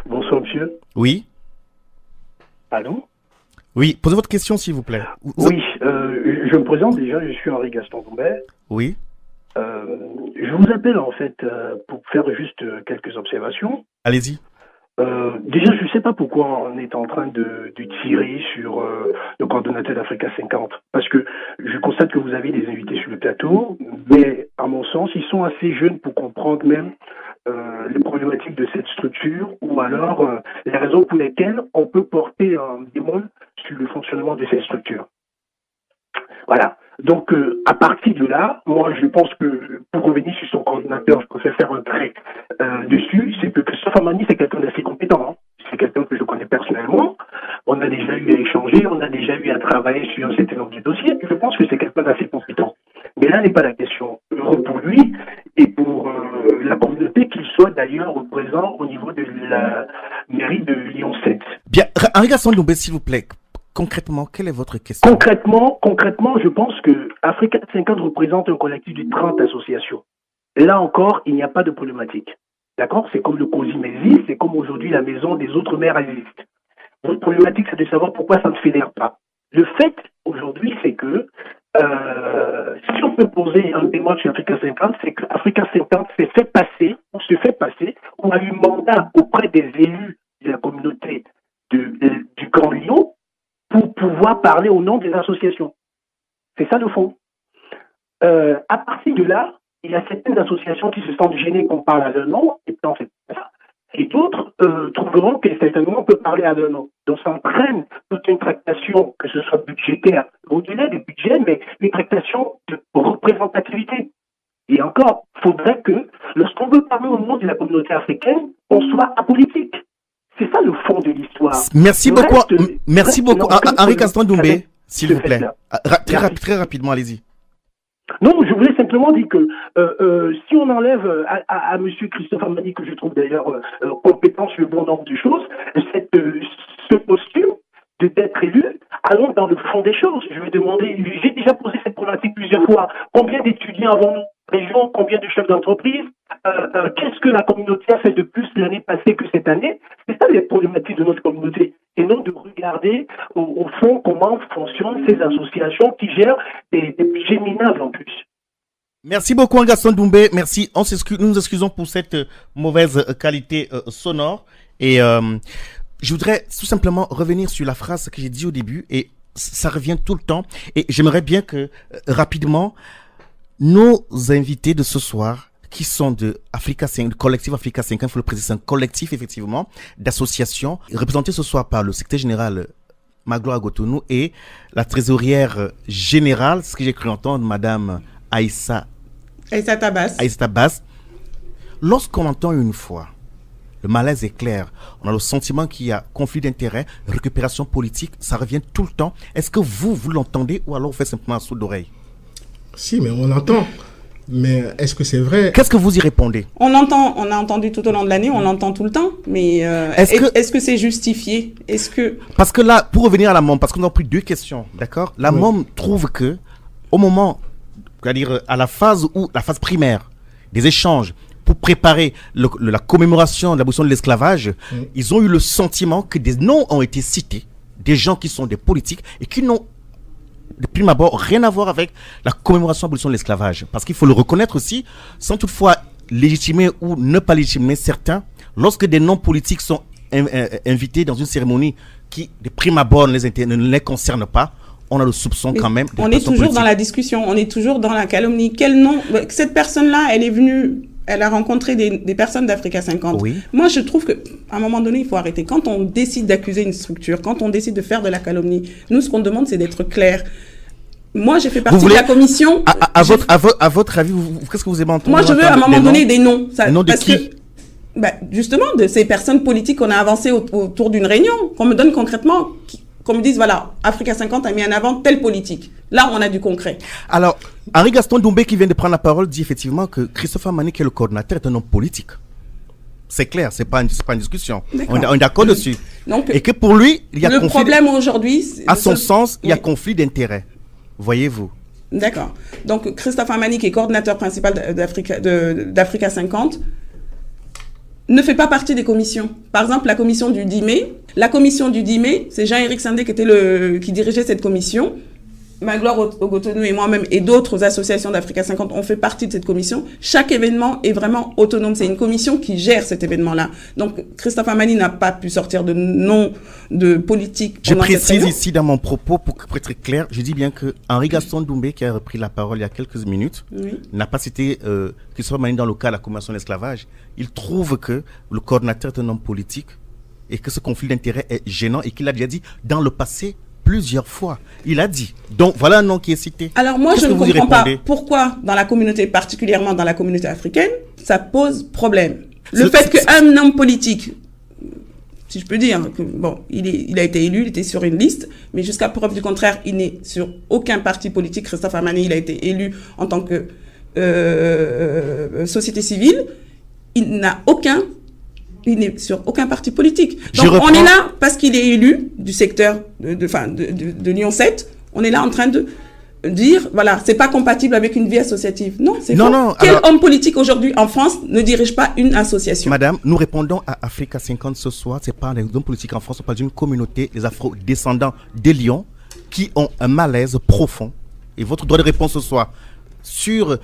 Bonsoir monsieur. Oui. Allô? Oui, posez votre question s'il vous plaît. Oui, je me présente déjà, je suis Henri Gaston Dombert. Oui. Je vous appelle en fait pour faire juste quelques observations. Allez-y. Déjà, je ne sais pas pourquoi on est en train de tirer sur le coordonnateur d'Africa 50. Parce que je constate que vous avez des invités sur le plateau, mais à mon sens, ils sont assez jeunes pour comprendre même les problématiques de cette structure ou alors les raisons pour lesquelles on peut porter un démon sur le fonctionnement de cette structure. Voilà. Donc, à partir de là, moi, je pense que pour revenir sur son coordinateur, je préfère faire un trait dessus. C'est que Christophe Amani, c'est quelqu'un d'assez compétent. Hein. C'est quelqu'un que je connais personnellement. On a déjà eu à échanger, on a déjà eu à travailler sur un certain nombre de dossiers. Je pense que c'est quelqu'un d'assez compétent. Mais là n'est pas la question. Heureux pour lui et pour la communauté qu'il soit d'ailleurs présent au niveau de la mairie de Lyon 7. Bien, Henri Gaston Dombé, s'il vous plaît. Concrètement, quelle est votre question? Concrètement, je pense que Africa 50 représente un collectif de 30 associations. Là encore, il n'y a pas de problématique. D'accord? C'est comme le COSIM existe, c'est comme aujourd'hui la Maison des Outre-mer existe. Votre problématique, c'est de savoir pourquoi ça ne fédère pas. Le fait, aujourd'hui, c'est que si on peut poser un démon sur Africa 50, c'est que Africa 50 se fait passer, on a eu mandat auprès des élus de la communauté du Grand Lyon pour pouvoir parler au nom des associations. C'est ça le fond. À partir de là, il y a certaines associations qui se sentent gênées qu'on parle à leur nom, et puis on fait ça. Et d'autres trouveront que certainement on peut parler à leur nom. Donc ça entraîne toute une tractation, que ce soit budgétaire, au-delà du budget, mais une tractation de représentativité. Et encore, il faudrait que, lorsqu'on veut parler au nom de la communauté africaine, on soit apolitique. C'est ça le fond de l'histoire. Merci beaucoup, Henri Castan Doumbé, s'il vous plaît. Très rapidement, allez-y. Non, je voulais simplement dire que si on enlève à M. Christophe Amani, que je trouve d'ailleurs compétent sur le bon nombre de choses, ce costume d'être élu, allons dans le fond des choses. Je vais demander, j'ai déjà posé cette problématique plusieurs fois, combien d'étudiants avons-nous région, combien de chefs d'entreprise, qu'est-ce que la communauté a fait de plus l'année passée que cette année? C'est ça les problématiques de notre communauté. Et non de regarder au fond comment fonctionnent ces associations qui gèrent des budgets minables en plus. Merci beaucoup, Gaston Doumbé. Merci. Nous nous excusons pour cette mauvaise qualité sonore. Et je voudrais tout simplement revenir sur la phrase que j'ai dit au début. Et ça revient tout le temps. Et j'aimerais bien que, rapidement, nos invités de ce soir, qui sont de Africa 5, collectif Africa 5, il faut le préciser, c'est un collectif, effectivement, d'associations, représenté ce soir par le secrétaire général Magloire Gotonou et la trésorière générale, ce que j'ai cru entendre, Madame Aïssa Tabass. Lorsqu'on entend une fois, le malaise est clair, on a le sentiment qu'il y a conflit d'intérêts, récupération politique, ça revient tout le temps. Est-ce que vous l'entendez ou alors vous faites simplement un saut d'oreille? Si, mais on entend. Mais est-ce que c'est vrai? Qu'est-ce que vous y répondez? On a entendu tout au long de l'année, on l'entend tout le temps, mais est-ce que c'est justifié? Parce que là, pour revenir à la MOM, parce qu'on a pris 2 questions, d'accord? La MOM trouve que, au moment, c'est-à-dire à la phase primaire des échanges, pour préparer la commémoration de l'abolition de l'esclavage, ils ont eu le sentiment que des noms ont été cités, des gens qui sont des politiques et qui n'ont de prime abord rien à voir avec la commémoration de l'abolition de l'esclavage. Parce qu'il faut le reconnaître aussi, sans toutefois légitimer ou ne pas légitimer certains, lorsque des noms politiques sont invités dans une cérémonie qui, de prime abord, ne les concerne pas, on a le soupçon quand même. On est toujours dans la discussion, on est toujours dans la calomnie. Quel nom? Cette personne-là, elle est venue... Elle a rencontré des personnes d'Africa 50. Oui. Moi, je trouve qu'à un moment donné, il faut arrêter. Quand on décide d'accuser une structure, quand on décide de faire de la calomnie, nous, ce qu'on demande, c'est d'être clair. Moi, j'ai fait partie de la commission. À votre avis, qu'est-ce que vous aimez entendre? Moi, je veux à un moment donné des noms. Des noms de qui? Justement, de ces personnes politiques qu'on a avancées autour d'une réunion, qu'on me donne concrètement, qu'on me dise, voilà, Africa 50 a mis en avant telle politique. Là, on a du concret. Alors, Henri Gaston Doumbé, qui vient de prendre la parole, dit effectivement que Christophe Amani, qui est le coordinateur, est un homme politique. C'est clair, c'est pas une discussion. On est d'accord dessus. Donc, et que pour lui, il y a le problème aujourd'hui, à son sens, il y a conflit d'intérêts. Voyez-vous. D'accord. Donc, Christophe Amani, qui est coordinateur principal d'Africa 50, ne fait pas partie des commissions. Par exemple, la commission du 10 mai. La commission du 10 mai, c'est Jean-Éric Sandé qui dirigeait cette commission. Magloire Ogotonou et moi-même et d'autres associations d'Africa 50 ont fait partie de cette commission. Chaque événement est vraiment autonome. C'est une commission qui gère cet événement-là. Donc, Christophe Amani n'a pas pu sortir de nom de politique. Je précise ici dans mon propos, pour être clair, je dis bien que Henri Gaston Doumbé, qui a repris la parole il y a quelques minutes, n'a pas cité Christophe Amani dans le cas de la commémoration de l'esclavage. Il trouve que le coordinateur est un homme politique et que ce conflit d'intérêts est gênant et qu'il a déjà dit dans le passé plusieurs fois. Il a dit. Donc, voilà un nom qui est cité. Alors, moi, je ne comprends pas pourquoi, dans la communauté, particulièrement dans la communauté africaine, ça pose problème. Le fait qu'un homme politique, si je peux dire, il a été élu, il était sur une liste, mais jusqu'à preuve du contraire, il n'est sur aucun parti politique. Christophe Amani, il a été élu en tant que société civile. Il n'est sur aucun parti politique. Donc, on est là parce qu'il est élu du secteur de Lyon 7. On est là en train de dire, voilà, c'est pas compatible avec une vie associative. Non, c'est faux. Quel homme politique aujourd'hui en France ne dirige pas une association? Madame, nous répondons à Africa 50 ce soir. C'est pas les hommes politiques en France, on parle d'une communauté, les afro-descendants des Lions, qui ont un malaise profond. Et votre droit de réponse ce soir sur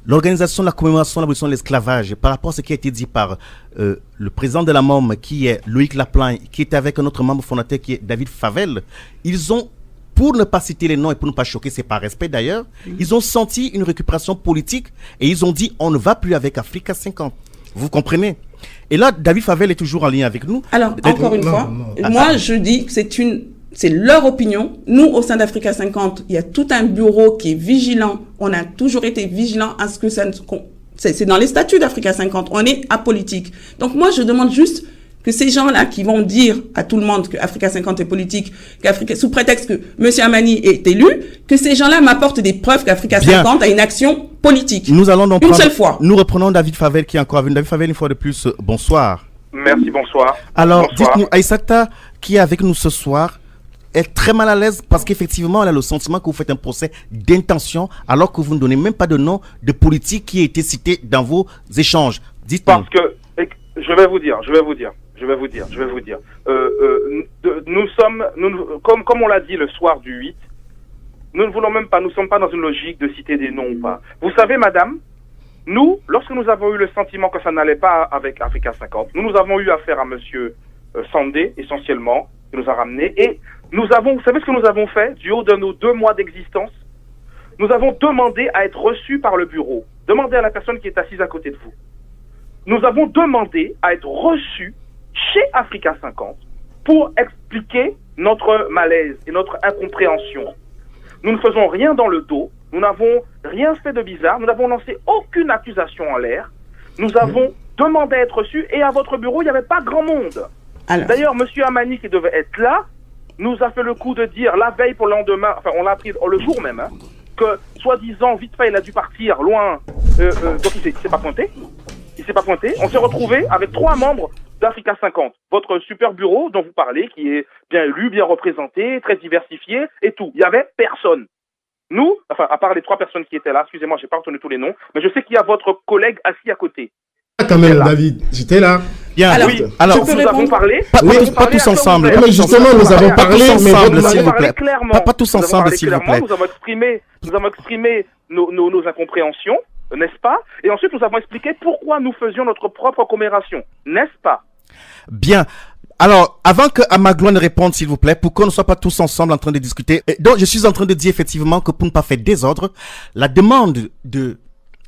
l'organisation de la commémoration de l'abolition de l'esclavage, par rapport à ce qui a été dit par le président de la MOM, qui est Loïc Laplagne, qui est avec un autre membre fondateur qui est David Favel, ils ont pour ne pas citer les noms et pour ne pas choquer, c'est par respect d'ailleurs, ils ont senti une récupération politique et ils ont dit on ne va plus avec Africa 50. Vous comprenez? Et là, David Favelle est toujours en lien avec nous. Alors, encore une fois, moi je dis que c'est leur opinion. Nous, au sein d'Africa 50, il y a tout un bureau qui est vigilant. On a toujours été vigilant à ce que ça ne... C'est dans les statuts d'Africa 50. On est apolitique. Donc moi, je demande juste que ces gens-là qui vont dire à tout le monde que Africa 50 est politique, sous prétexte que M. Amani est élu, que ces gens-là m'apportent des preuves qu'Africa 50 a une action politique. Nous allons donc une seule fois. Nous reprenons David Favelle qui est encore avec nous. David Favelle, une fois de plus, bonsoir. Merci, bonsoir. Alors, bonsoir. Dites-nous, Aïssata, qui est avec nous ce soir, est très mal à l'aise parce qu'effectivement, elle a le sentiment que vous faites un procès d'intention alors que vous ne donnez même pas de nom de politique qui a été cité dans vos échanges. Dites-nous. Parce que, je vais vous dire. Nous sommes, comme on l'a dit le soir du 8, nous ne sommes pas dans une logique de citer des noms ou pas. Vous savez, madame, nous, lorsque nous avons eu le sentiment que ça n'allait pas avec Africa 50, nous avons eu affaire à monsieur Sandé, essentiellement, qui nous a ramenés, et vous savez ce que nous avons fait du haut de nos 2 mois d'existence? Nous avons demandé à être reçus par le bureau. Demandez à la personne qui est assise à côté de vous. Nous avons demandé à être reçus chez Africa 50 pour expliquer notre malaise et notre incompréhension. Nous ne faisons rien dans le dos, nous n'avons rien fait de bizarre, nous n'avons lancé aucune accusation en l'air. Nous avons demandé à être reçus et à votre bureau, il n'y avait pas grand monde. D'ailleurs, M. Amani qui devait être là, nous a fait le coup de dire la veille pour le lendemain, enfin on l'a appris le jour même, que soi-disant, vite fait, il a dû partir loin, donc il s'est pas pointé. On s'est retrouvé avec 3 membres d'Africa 50. Votre super bureau dont vous parlez, qui est bien élu, bien représenté, très diversifié et tout. Il y avait personne. Nous, enfin, à part les 3 personnes qui étaient là, excusez-moi, j'ai pas retenu tous les noms, mais je sais qu'il y a votre collègue assis à côté. Quand même, David, j'étais là. Bien, alors nous avons parlé. Pas tous ensemble. Mais justement, nous avons parlé ensemble, s'il vous plaît. Clairement. Pas tous ensemble, s'il vous plaît. Nous avons exprimé nos incompréhensions, n'est-ce pas? Et ensuite, nous avons expliqué pourquoi nous faisions notre propre commémoration, n'est-ce pas? Bien. Alors, avant que Amagloire ne réponde, s'il vous plaît, pour qu'on ne soit pas tous ensemble en train de discuter, donc je suis en train de dire effectivement que pour ne pas faire désordre, la demande de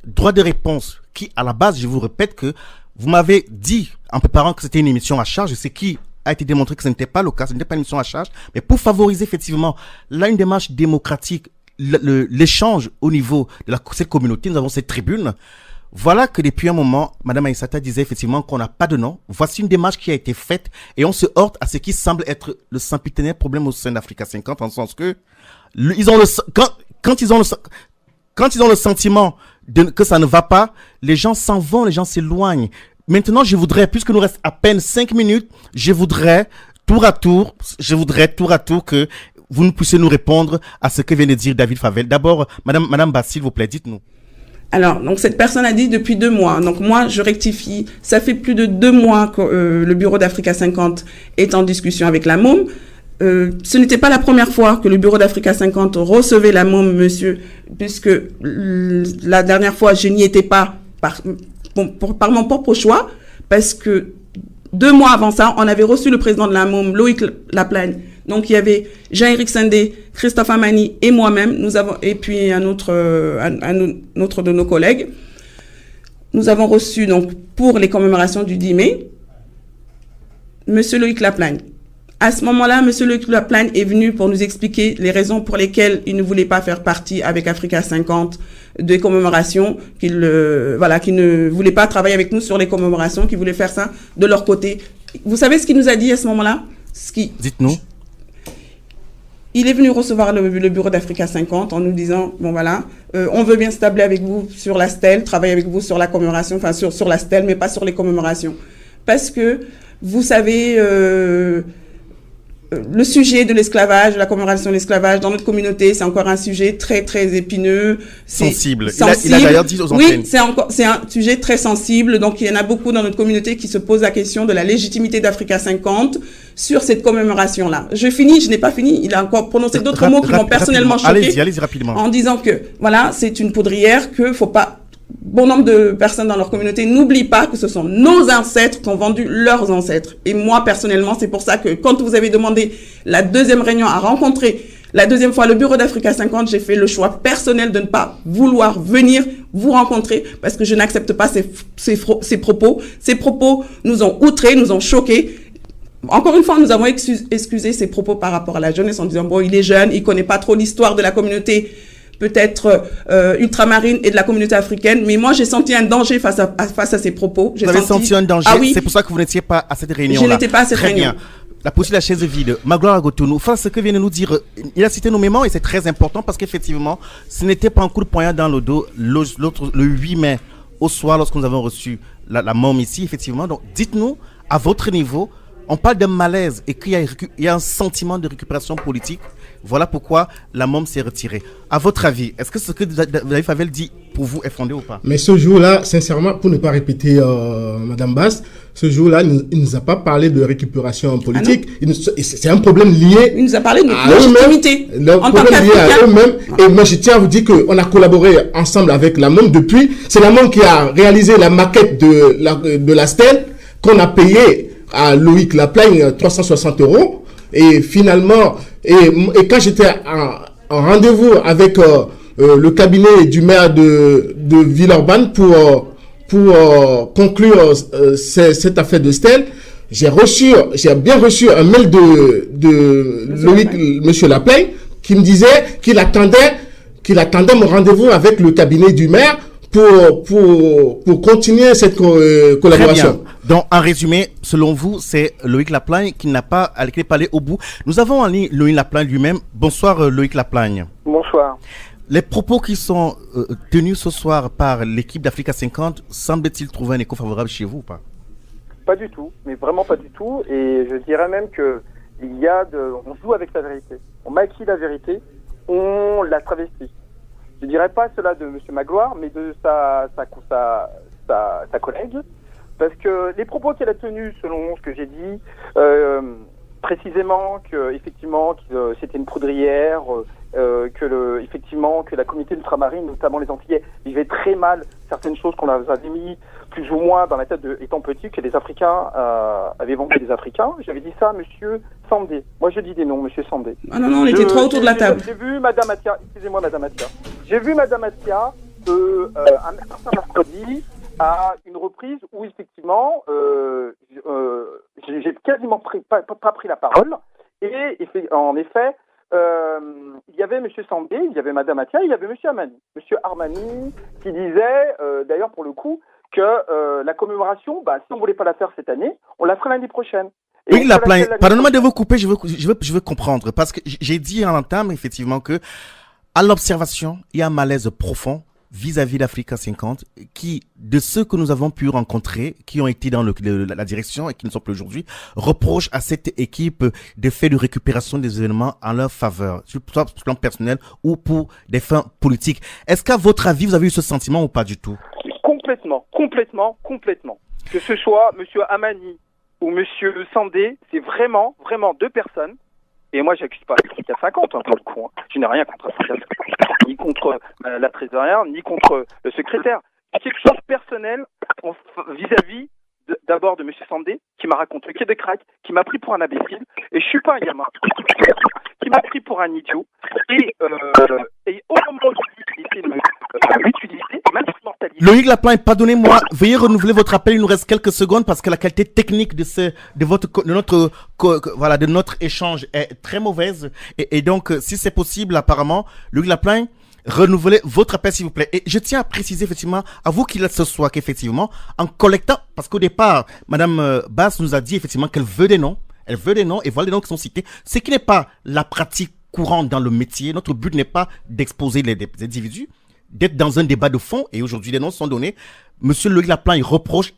droit de réponse qui, à la base, je vous répète que vous m'avez dit en préparant que c'était une émission à charge, ce qui a été démontré que ce n'était pas le cas, ce n'était pas une émission à charge, mais pour favoriser effectivement là une démarche démocratique, l'échange au niveau de cette communauté, nous avons cette tribune. Voilà que depuis un moment, Madame Aïssata disait effectivement qu'on n'a pas de nom. Voici une démarche qui a été faite et on se heurte à ce qui semble être le sempiternel problème au sein d'Africa 50, en sens que quand ils ont le sentiment que ça ne va pas, les gens s'en vont, les gens s'éloignent. Maintenant, je voudrais, puisque nous reste à peine 5 minutes, je voudrais tour à tour que vous nous puissiez nous répondre à ce que vient de dire David Favelle. D'abord, Madame Bass, s'il vous plaît, dites-nous. Alors, donc cette personne a dit depuis 2 mois. Donc moi, je rectifie. Ça fait plus de 2 mois que le bureau d'Africa 50 est en discussion avec la MOM. Ce n'était pas la première fois que le bureau d'Africa 50 recevait la MOM, monsieur, puisque la dernière fois, je n'y étais pas par mon propre choix, parce que 2 mois avant ça, on avait reçu le président de la MOM, Loïc Laplagne. Donc, il y avait Jean-Éric Sandé, Christophe Amani et moi-même, et puis un autre de nos collègues. Nous avons reçu, donc, pour les commémorations du 10 mai, monsieur Loïc Laplagne. À ce moment-là, monsieur Loïc Laplagne est venu pour nous expliquer les raisons pour lesquelles il ne voulait pas faire partie avec Africa 50 des commémorations, qu'il ne voulait pas travailler avec nous sur les commémorations, qu'il voulait faire ça de leur côté. Vous savez ce qu'il nous a dit à ce moment-là? Dites-nous. Il est venu recevoir le bureau d'Africa 50 en nous disant, bon voilà, on veut bien se tabler avec vous sur la stèle, travailler avec vous sur la commémoration, enfin sur la stèle, mais pas sur les commémorations. Parce que, vous savez, le sujet de l'esclavage, de la commémoration de l'esclavage dans notre communauté, c'est encore un sujet très très épineux, sensible. Il a d'ailleurs dit aux antennes. Oui, c'est un sujet très sensible. Donc il y en a beaucoup dans notre communauté qui se posent la question de la légitimité d'Africa 50 sur cette commémoration-là. Je finis, je n'ai pas fini. Il a encore prononcé d'autres mots qui m'ont personnellement choqué. Allez-y rapidement. En disant que voilà, c'est une poudrière, que faut pas. Bon nombre de personnes dans leur communauté n'oublient pas que ce sont nos ancêtres qui ont vendu leurs ancêtres. Et moi, personnellement, c'est pour ça que quand vous avez demandé la 2e réunion à rencontrer La deuxième fois, le bureau d'Africa 50, j'ai fait le choix personnel de ne pas vouloir venir vous rencontrer parce que je n'accepte pas ces propos. Ces propos nous ont outrés, nous ont choqués. Encore une fois, nous avons excusé ces propos par rapport à la jeunesse en disant, bon, il est jeune, il connaît pas trop l'histoire de la communauté peut-être ultramarine et de la communauté africaine, mais moi j'ai senti un danger face à ces propos. Vous avez senti un danger, ah oui, c'est pour ça que vous n'étiez pas à cette réunion-là. Je n'étais pas à cette réunion. Très bien. La position de la chaise vide. Magloire Agotonou, face à ce que vient de nous dire, il a cité nommément et c'est très important parce qu'effectivement, ce n'était pas un coup de poignard dans le dos le 8 mai au soir lorsque nous avons reçu la MOM ici, effectivement. Donc dites-nous, à votre niveau, on parle d'un malaise et qu'il y a un sentiment de récupération politique. Voilà pourquoi la MOM s'est retirée. À votre avis, est-ce que ce que David Favelle dit pour vous est fondé ou pas? Mais ce jour-là, sincèrement, pour ne pas répéter Madame Basse, ce jour-là, il ne nous a pas parlé de récupération politique. Ah c'est un problème lié. Il nous a parlé de notre légitimité. Le problème lié à eux-mêmes. Et moi, je tiens à vous dire qu'on a collaboré ensemble avec la MOM depuis. C'est la MOM qui a réalisé la maquette de la stèle qu'on a payée à Loïc Laplagne 360 €. Et finalement, et quand j'étais en rendez-vous avec le cabinet du maire de Villeurbanne pour conclure cette affaire de stèle, j'ai bien reçu un mail de Loïc, Monsieur Laplagne, qui me disait qu'il attendait mon rendez-vous avec le cabinet du maire pour continuer cette collaboration. Donc, en résumé, selon vous, c'est Loïc Laplagne qui n'est pas allé au bout. Nous avons en ligne Loïc Laplagne lui-même. Bonsoir, Loïc Laplagne. Bonsoir. Les propos qui sont tenus ce soir par l'équipe d'Africa 50, semble-t-il trouver un écho favorable chez vous ou pas? Pas du tout, mais vraiment pas du tout. Et je dirais même que on joue avec la vérité. On maquille la vérité, on la travestit. Je dirais pas cela de M. Magloire, mais de sa collègue. Parce que les propos qu'elle a tenus, selon ce que j'ai dit, précisément que c'était une poudrière, que la communauté ultramarine, notamment les Antillais, vivait très mal certaines choses qu'on leur avait mis plus ou moins dans la tête étant petit, que les Africains avaient vendu des Africains. J'avais dit ça à Monsieur Sandé. Moi je dis des noms, Monsieur Sandé. Ah non, on était trop autour de la table. J'ai vu Madame Atia, excusez-moi Madame Atia. J'ai vu Madame Atia un mercredi à une reprise où effectivement j'ai quasiment pas pris la parole et en effet il y avait Monsieur Sandé, il y avait Madame Atia, il y avait Monsieur Armani qui disait d'ailleurs pour le coup que la commémoration, si on voulait pas la faire cette année, on la ferait l'année prochaine. Oui, pardonnez-moi de vous couper, je veux comprendre parce que j'ai dit en entame effectivement que à l'observation il y a un malaise profond vis-à-vis d'Africa 50, qui, de ceux que nous avons pu rencontrer, qui ont été dans la direction et qui ne sont plus aujourd'hui, reprochent à cette équipe de faire de récupération des événements en leur faveur, soit sur le plan personnel ou pour des fins politiques. Est-ce qu'à votre avis, vous avez eu ce sentiment ou pas du tout? Complètement. Que ce soit Monsieur Amani ou Monsieur Sandé, c'est vraiment deux personnes. Et moi, j'accuse pas Africa 50, pour le coup. Je n'ai rien contre Africa 50, ni contre la trésorière, ni contre le secrétaire. C'est quelque chose de personnel vis-à-vis d'abord de M. Sandé, qui m'a raconté qu'il y a des cracks, qui m'a pris pour un imbécile, et je suis pas un gamin, qui m'a pris pour un idiot, et au moment où il de m'utiliser, m'instrumentaliser. Loïc Laplagne, pardonnez-moi, veuillez renouveler votre appel, il nous reste quelques secondes parce que la qualité technique de notre échange est très mauvaise, et donc si c'est possible apparemment, Loïc Laplagne, renouvelez votre appel s'il vous plaît. Et je tiens à préciser effectivement, à vous qui l'êtes ce soir, qu'effectivement, en collectant, parce qu'au départ, Madame Basse nous a dit effectivement qu'elle veut des noms, et voilà les noms qui sont cités, ce qui n'est pas la pratique courante dans le métier. Notre but n'est pas d'exposer les individus, d'être dans un débat de fond, et aujourd'hui les noms sont donnés. Monsieur Loïc Laplagne reproche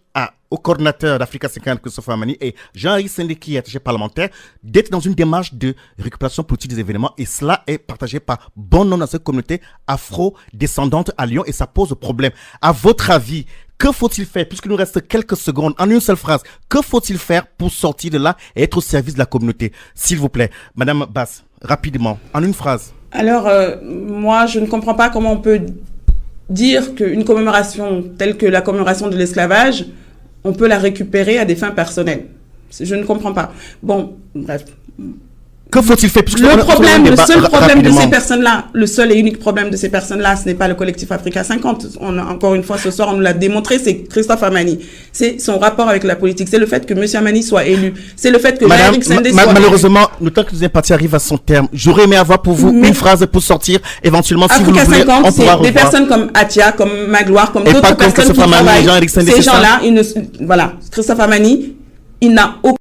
au coordinateur d'Africa 50, Christophe Amani, et Jean-Henri Sendé, qui est attaché parlementaire, d'être dans une démarche de récupération politique des événements, et cela est partagé par bon nombre dans cette communauté afro-descendante à Lyon, et ça pose problème. À votre avis, que faut-il faire, puisqu'il nous reste quelques secondes, en une seule phrase, que faut-il faire pour sortir de là et être au service de la communauté? S'il vous plaît, Madame Basse, rapidement, en une phrase. Alors, moi, je ne comprends pas comment on peut dire qu'une commémoration telle que la commémoration de l'esclavage, on peut la récupérer à des fins personnelles. Je ne comprends pas. Bon, bref. Que faut-il faire? Le seul problème de ces personnes-là, le seul et unique problème de ces personnes-là, ce n'est pas le collectif Africa 50. Encore une fois, ce soir, on nous l'a démontré, c'est Christophe Amani. C'est son rapport avec la politique. C'est le fait que M. Amani soit élu. C'est le fait que Jean-Éric Sendé soit malheureusement, le temps que deuxième partie arrive à son terme. J'aurais aimé avoir pour vous une phrase pour sortir, éventuellement, si vous le voulez, on pourra revoir. Des personnes comme Atia, comme Magloire, comme d'autres personnes qui travaillent. Ces gens-là, voilà, Christophe Amani, il n'a aucun